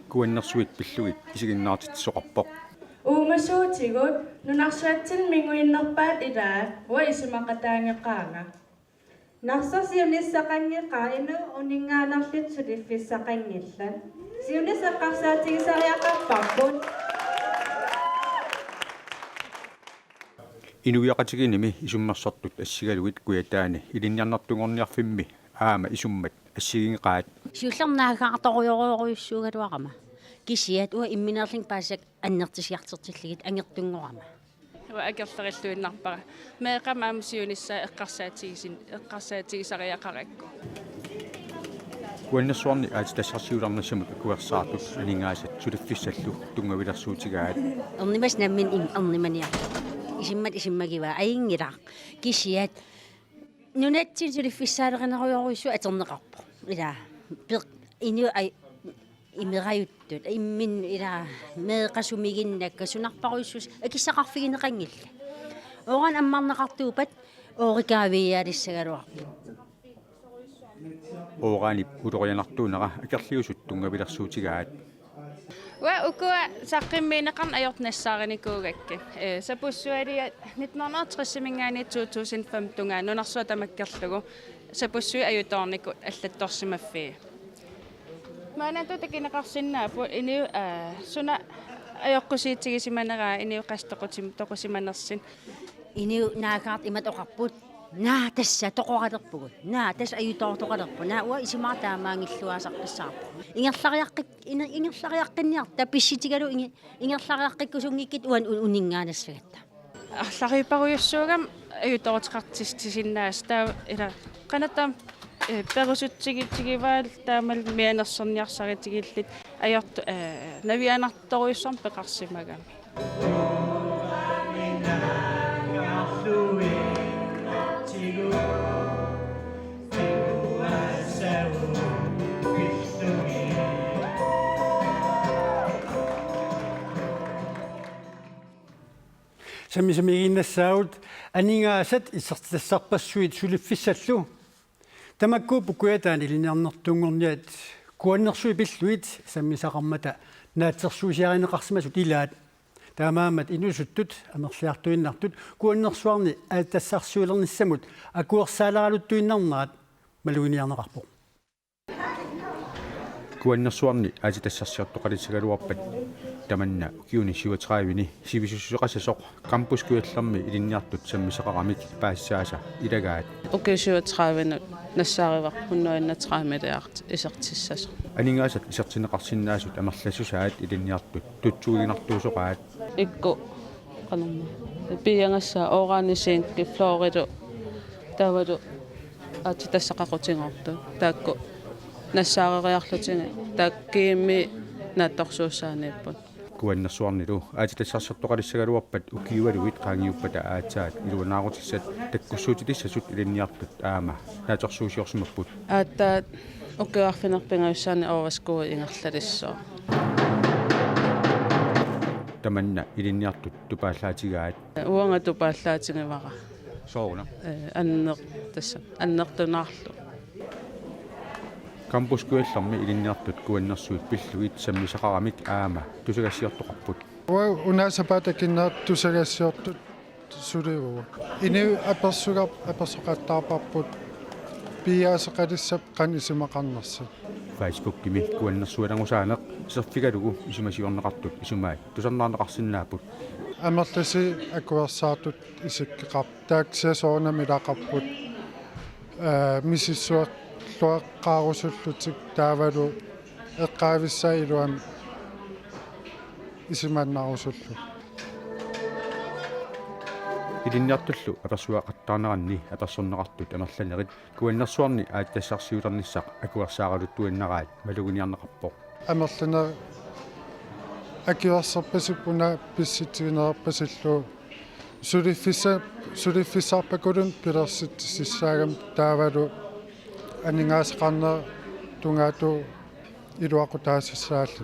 Kuannersuit pilluit isiginnaartitsoqarpoq. Uumasuutigut nunarsuatsin minguinnerpaat ilaat wa isimaqataangeqaanga. Narsasiunissaqangeqa inu uningaanarlit sulifissaqangillan. Siunissaqqarsaatigisariaqarparput. Inuiaqatiginimi isummersartut assigaluit kuataani ilinniarnartungorniarfimmi aama isummat assigingeqaat. Siullarnaagaaqatorioruyussuugaluaqama. Kisiat ua imminerling paasak annertisiartertilligit angertunngorama. Akerlerilluinnarpara meeqamaamusiunissa eqqarsaatigisariaqarakku. Kuannersuarni aatitassarsiularnassamut akuersaartut aningaasat suliffissallu tungavilersuutigaat. Ernimas nammin ernimania. Isimmagiva aingiraq. Kisiat nunatsin suliffissaalerinaruyoruyussu aterneqarpo. Ila peq inu ai imerajuttut immin ila meeqasumiginnakka sunarparuissus akissaqarfigineqangilla. Oran ammarneqartuupat oorikaaviaalissagaluarpu. Oorani utorianartuunaqa akerliusut tungavilersuutigaat. Wa ukua saqqimmiineqarn ajortnassaarinikuugakki. Sapussualia 1960-mingaani 2005 tungaa nunarsua tamakkerlugu sapussui ajutornikut allattorsimaffii. Maanantu takineqarsinnaapu iniu suna ajoqqusiitsigisimaneraa iniu qastoqutimanersin. Iniu naakaart imat oqarput. Naa tassa toqoralerpugut. Naa tass ajutortoqalerpu. Naa ua isimaataamaangilluaasarpissaarpu. Ingerlariaqqinniarta pissitigalu ingerlariaqqikkusungikit uan uningaanassagatta. Арлариупарuyussuugam ajutortiqartistisinnaas taa ila qanatam perusutsigitigivaal taamal mianerserniarsaриtigillit ajortu navianartoruyussarm peqarsimagami. Sammisamiginnassaavut aningaasat issertassarpassuit suliffissallu tamakkuupu kuataani iliniarnertungorniat kuannersui pilluit sammisaqarmata naatsersuusiarineqarsimasut ilaat taamaamat inusuttut amersiartuinnartut kuannersuarni aattassarsuulernissamut akuersaalaraluttuinnarnaat maluiniarneqarpoq. Kuannersuarni aatitassarsiartoqalitsagaluarpat tamanna kiuni 37-ni sivisussuqassasoq campuskuallermi ilinniartut sammisaqaramik paassaasa ilagaat. Okay 37 nassaarivar 131 isertissas. Aningaasat isertineqarsinnaasut amerlassusaat ilinniartut tutsuuginartuusoqaat. Ikku qanerma piangassa organisiinkki Florido tavalu aatitassaqaqutiнгорtu taakku nassaareriarlutinga taakkiimmi naattorsuussaaniipput. Kuannersuarnilu aatitassarsiartoqalissagaluarpat ukiualuit qaangiuppata aatsaat iluanaarutissat takkussuutitissasut ilinniartut aama naatersuusiorsimapput. Aattaat ukiarfinerpingayussaani orvaskuu ingerlalissoo. Tamanna ilinniartut tupaallaatigaat. Uanga tupaallaatigivaqa. Sooruna. Annertunaarlu. Campuskuallermi ilinniartut kuannersuit pilluit sammisaqaramik aama tusagassiortoqarput. Unaasapatakinnaat tusagassiortut suliugu. Inu apersoqattaarparput piaaseqalissap qan isimaqarnersi. Facebook-kimi kuannersualangusaaneq serfigalugu isimasiorneqartut isumaat tusarnaarneqarsinnaaput. Amerlasi akuersaartut isikkeqar taaksiasoornami laqarput misissuaq luaqqaarusullutik taavalu eqqaavissai iluam isimannarusullu. Ilinniartullu apersuaqattaaneranni apersorneqartut amerlanerit kuannersuarni aattassarsiulernissaq akuersaaraluttuinnaraat maluguniarneqarpoq. Amerlane akiuarserpasippuna pissitiginerpasillu suliffissaarpakulun pilersitississaagam taavalu aningaasqarner tungaatu iluaqutaasissaallu.